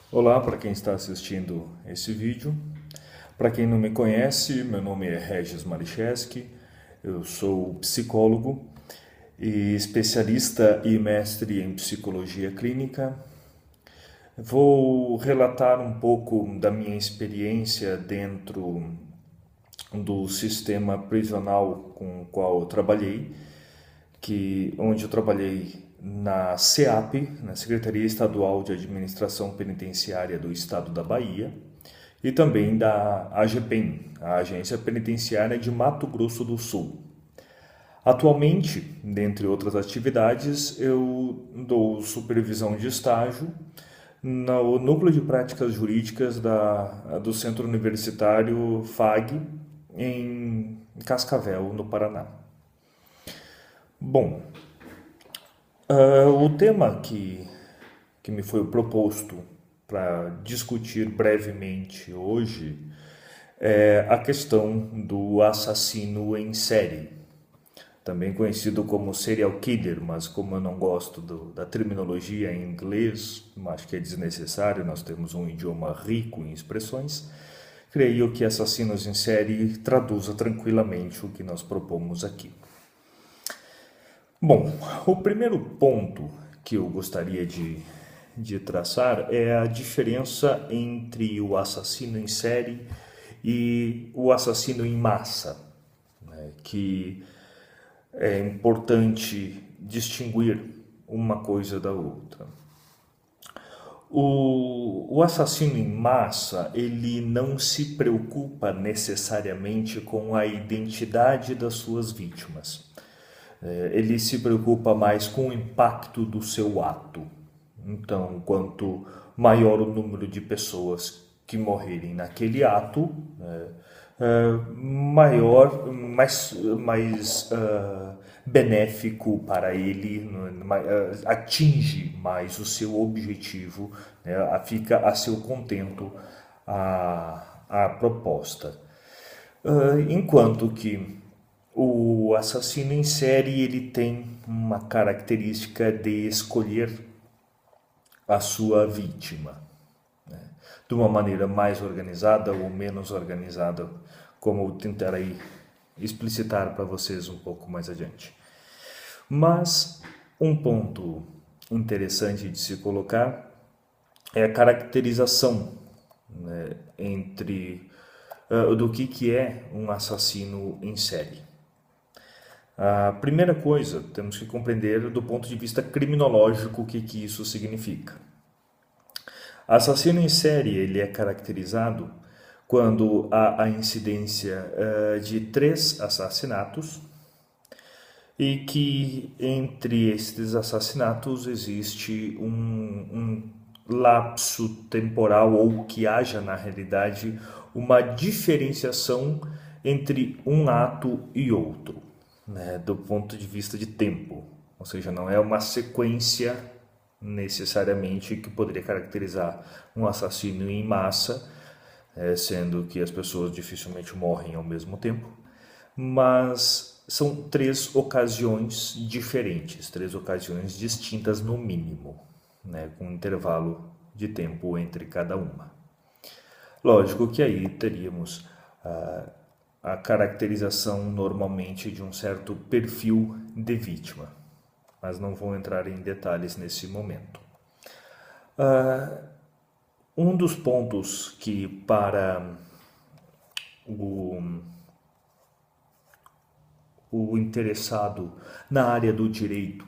Olá para quem está assistindo esse vídeo. Para quem não me conhece, meu nome é Regis Maricheski, eu sou psicólogo e especialista e mestre em psicologia clínica. Vou relatar um pouco da minha experiência dentro do sistema prisional com o qual eu trabalhei, onde eu trabalhei na SEAP, na Secretaria Estadual de Administração Penitenciária do Estado da Bahia, e também da AGPEN, a Agência Penitenciária de Mato Grosso do Sul. Atualmente, dentre outras atividades, eu dou supervisão de estágio no Núcleo de Práticas Jurídicas do Centro Universitário FAG, em Cascavel, no Paraná. Bom, o tema que me foi proposto para discutir brevemente hoje é a questão do assassino em série, também conhecido como serial killer, mas como eu não gosto da terminologia em inglês, acho que é desnecessário, nós temos um idioma rico em expressões, creio que assassinos em série traduza tranquilamente o que nós propomos aqui. Bom, o primeiro ponto que eu gostaria de traçar é a diferença entre o assassino em série e o assassino em massa, né, que é importante distinguir uma coisa da outra. O assassino em massa, ele não se preocupa necessariamente com a identidade das suas vítimas. Ele se preocupa mais com o impacto do seu ato. Então, quanto maior o número de pessoas que morrerem naquele ato, maior, mais benéfico para ele, atinge mais o seu objetivo, né, fica a seu contento a proposta. Enquanto que o assassino em série ele tem uma característica de escolher a sua vítima, né, de uma maneira mais organizada ou menos organizada, como eu tentarei explicitar para vocês um pouco mais adiante. Mas um ponto interessante de se colocar é a caracterização, né, do que é um assassino em série. A primeira coisa, temos que compreender do ponto de vista criminológico o que isso significa. Assassino em série ele é caracterizado quando há a incidência de 3 assassinatos e que entre estes assassinatos existe um lapso temporal ou que haja na realidade uma diferenciação entre um ato e outro, né, do ponto de vista de tempo, ou seja, não é uma sequência necessariamente que poderia caracterizar um assassino em massa, sendo que as pessoas dificilmente morrem ao mesmo tempo, mas são 3 ocasiões diferentes, 3 ocasiões distintas no mínimo, né, com um intervalo de tempo entre cada uma. Lógico que aí teríamos a caracterização normalmente de um certo perfil de vítima, mas não vou entrar em detalhes nesse momento. Um dos pontos que para o interessado na área do direito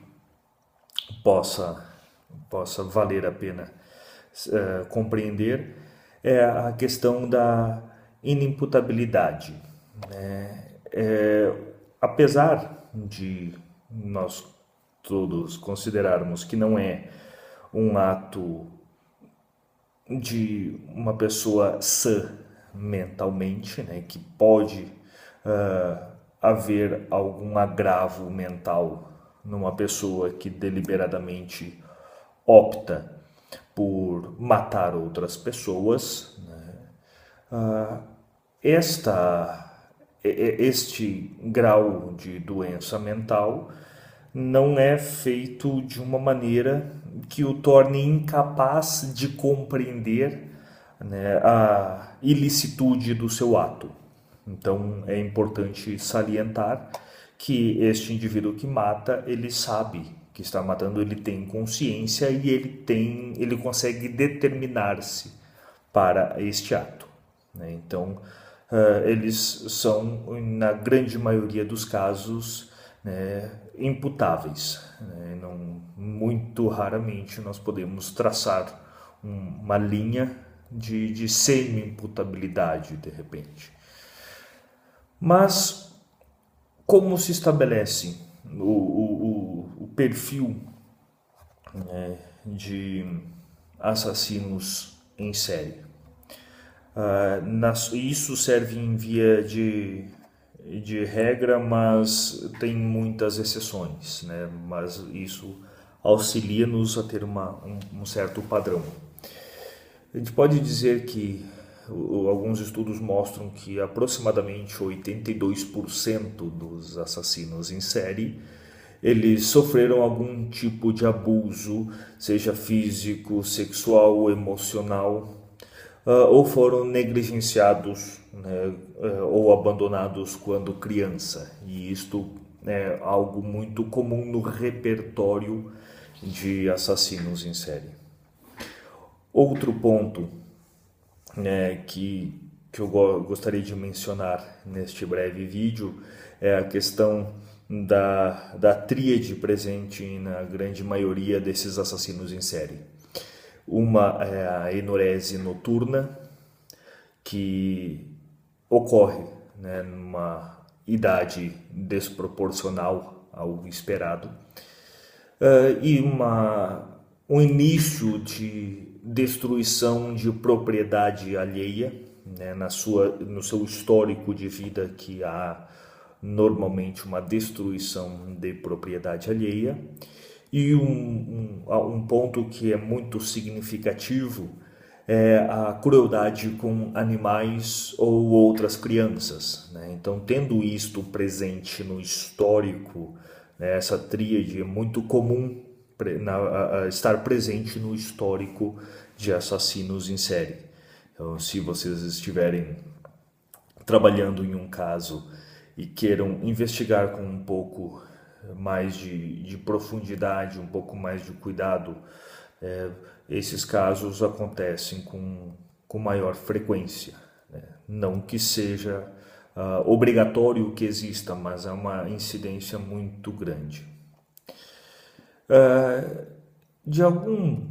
possa valer a pena compreender é a questão da inimputabilidade, né? Apesar de nós todos considerarmos que não é um ato de uma pessoa sã mentalmente, né, que pode haver algum agravo mental numa pessoa que deliberadamente opta por matar outras pessoas, né? Este grau de doença mental não é feito de uma maneira que o torne incapaz de compreender, né, a ilicitude do seu ato. Então é importante salientar que este indivíduo que mata, ele sabe que está matando, ele tem consciência e ele consegue determinar-se para este ato, né? Então, eles são, na grande maioria dos casos, né, imputáveis, né? Não, muito raramente nós podemos traçar uma linha de semi-imputabilidade, de repente. Mas como se estabelece o perfil, né, de assassinos em série? Isso serve em via de regra, mas tem muitas exceções, né? Mas isso auxilia-nos a ter um certo padrão. A gente pode dizer que alguns estudos mostram que aproximadamente 82% dos assassinos em série eles sofreram algum tipo de abuso, seja físico, sexual ou emocional, ou foram negligenciados, né, ou abandonados quando criança. E isto é algo muito comum no repertório de assassinos em série. Outro ponto, né, que eu gostaria de mencionar neste breve vídeo é a questão da tríade presente na grande maioria desses assassinos em série. Uma é a enurese noturna, que ocorre, né, numa idade desproporcional ao esperado, e um início de destruição de propriedade alheia, né, no seu histórico de vida, que há normalmente uma destruição de propriedade alheia. E um ponto que é muito significativo é a crueldade com animais ou outras crianças, né? Então, tendo isto presente no histórico, né, essa tríade é muito comum estar presente no histórico de assassinos em série. Então, se vocês estiverem trabalhando em um caso e queiram investigar com um pouco mais de profundidade, um pouco mais de cuidado, esses casos acontecem com maior frequência, né? Não que seja obrigatório que exista, mas é uma incidência muito grande. De algum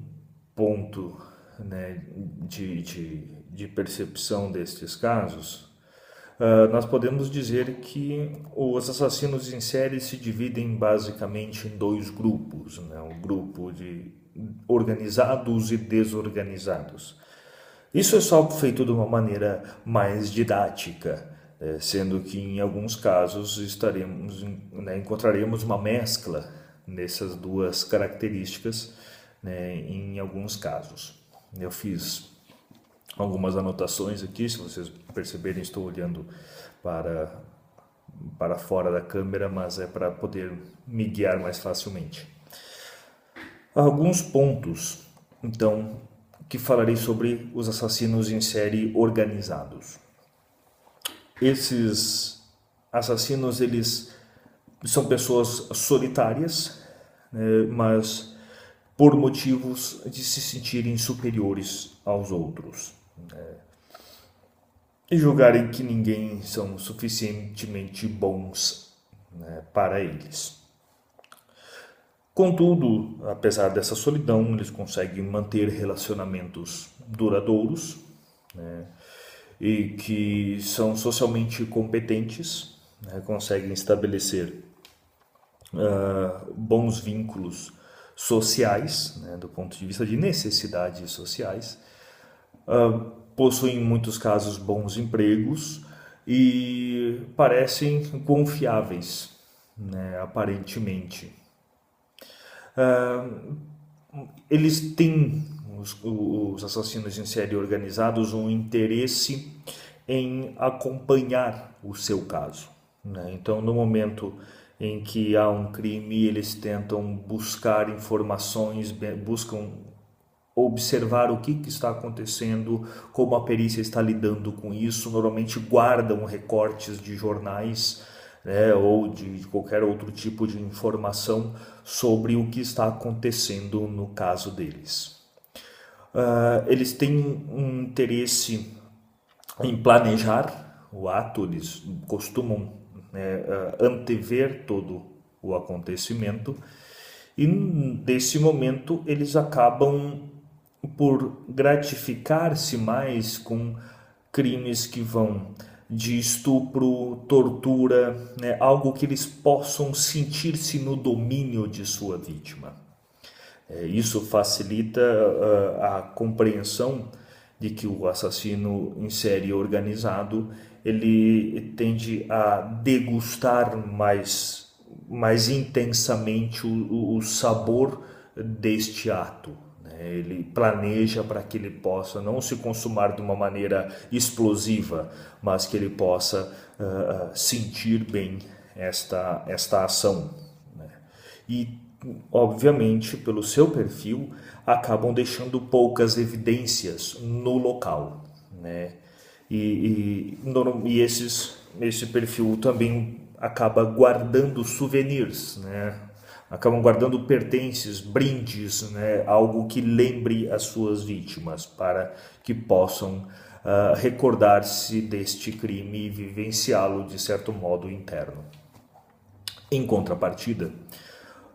ponto, né, de percepção destes casos, nós podemos dizer que os assassinos em série se dividem basicamente em dois grupos, né? Um grupo de organizados e desorganizados. Isso é só feito de uma maneira mais didática, sendo que em alguns casos encontraremos uma mescla nessas duas características, né, em alguns casos. Eu fiz algumas anotações aqui, se vocês perceberem, estou olhando para fora da câmera, mas é para poder me guiar mais facilmente. Alguns pontos, então, que falarei sobre os assassinos em série organizados. Esses assassinos, eles são pessoas solitárias, né, mas por motivos de se sentirem superiores aos outros, né, e julgarem que ninguém são suficientemente bons, né, para eles. Contudo, apesar dessa solidão, eles conseguem manter relacionamentos duradouros, né, e que são socialmente competentes, né, conseguem estabelecer bons vínculos sociais, né, do ponto de vista de necessidades sociais, possuem em muitos casos bons empregos e parecem confiáveis, né, aparentemente. Eles têm, os assassinos em série organizados, um interesse em acompanhar o seu caso, né? Então, no momento em que há um crime, eles tentam buscar informações, buscam observar o que está acontecendo, como a perícia está lidando com isso. Normalmente guardam recortes de jornais, né, ou de qualquer outro tipo de informação sobre o que está acontecendo no caso deles. Eles têm um interesse em planejar o ato, eles costumam, né, antever todo o acontecimento, e nesse momento eles acabam por gratificar-se mais com crimes que vão de estupro, tortura, né, algo que eles possam sentir-se no domínio de sua vítima. Isso facilita a compreensão de que o assassino em série organizado ele tende a degustar mais intensamente o sabor deste ato. Ele planeja para que ele possa não se consumar de uma maneira explosiva, mas que ele possa sentir bem esta ação. E, obviamente, pelo seu perfil, acabam deixando poucas evidências no local, né? E esse perfil também acaba guardando souvenirs, né? Acabam guardando pertences, brindes, né? Algo que lembre as suas vítimas, para que possam recordar-se deste crime e vivenciá-lo de certo modo interno. Em contrapartida,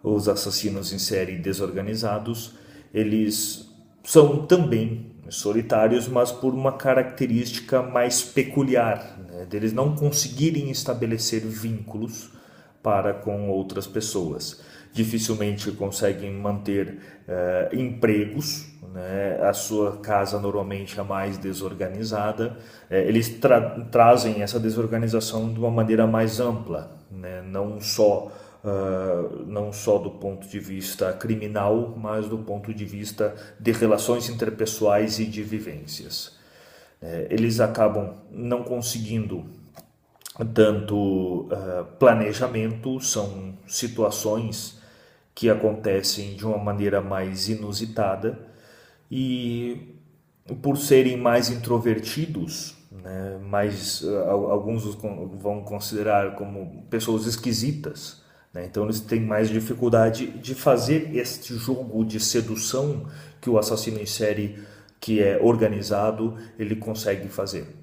os assassinos em série desorganizados, eles são também solitários, mas por uma característica mais peculiar, né? Deles não conseguirem estabelecer vínculos para com outras pessoas. Dificilmente conseguem manter empregos, né? A sua casa normalmente é mais desorganizada. Eles trazem essa desorganização de uma maneira mais ampla, né? Não só do ponto de vista criminal, mas do ponto de vista de relações interpessoais e de vivências. Eles acabam não conseguindo tanto planejamento, são situações que acontecem de uma maneira mais inusitada, e por serem mais introvertidos, né, alguns vão considerar como pessoas esquisitas, né, então eles têm mais dificuldade de fazer este jogo de sedução que o assassino em série, que é organizado, ele consegue fazer.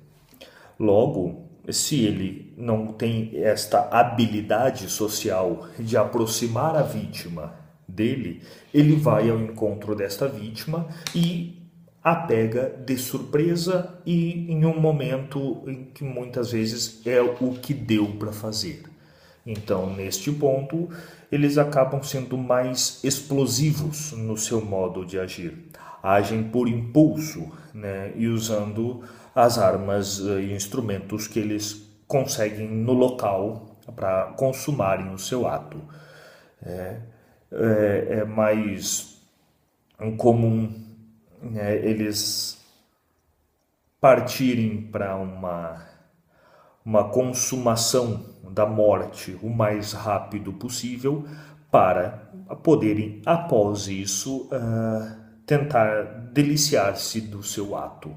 Logo, se ele não tem esta habilidade social de aproximar a vítima dele, ele vai ao encontro desta vítima e a pega de surpresa, e em um momento em que muitas vezes é o que deu para fazer. Então, neste ponto, eles acabam sendo mais explosivos no seu modo de agir. Agem por impulso, né, e usando as armas e instrumentos que eles conseguem no local para consumarem o seu ato. É mais comum, né, eles partirem para uma consumação da morte o mais rápido possível, para poderem, após isso, tentar deliciar-se do seu ato.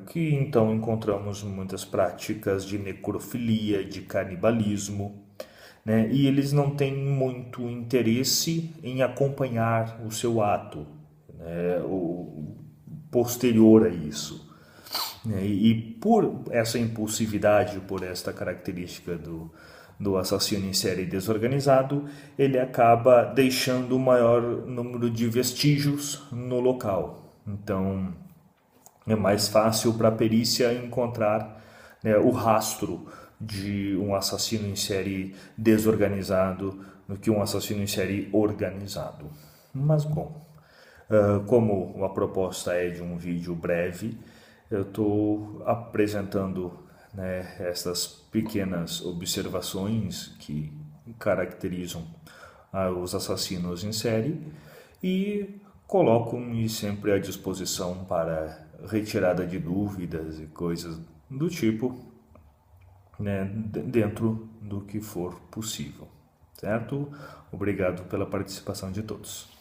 Que então encontramos muitas práticas de necrofilia, de canibalismo, né? E eles não têm muito interesse em acompanhar o seu ato, né, o posterior a isso. E por essa impulsividade, por esta característica do assassino em série desorganizado, ele acaba deixando o maior número de vestígios no local. Então, é mais fácil para a perícia encontrar, né, o rastro de um assassino em série desorganizado do que um assassino em série organizado. Mas, bom, como a proposta é de um vídeo breve, eu estou apresentando, né, essas pequenas observações que caracterizam os assassinos em série, e coloco-me sempre à disposição para retirada de dúvidas e coisas do tipo. né, dentro do que for possível, certo? Obrigado pela participação de todos.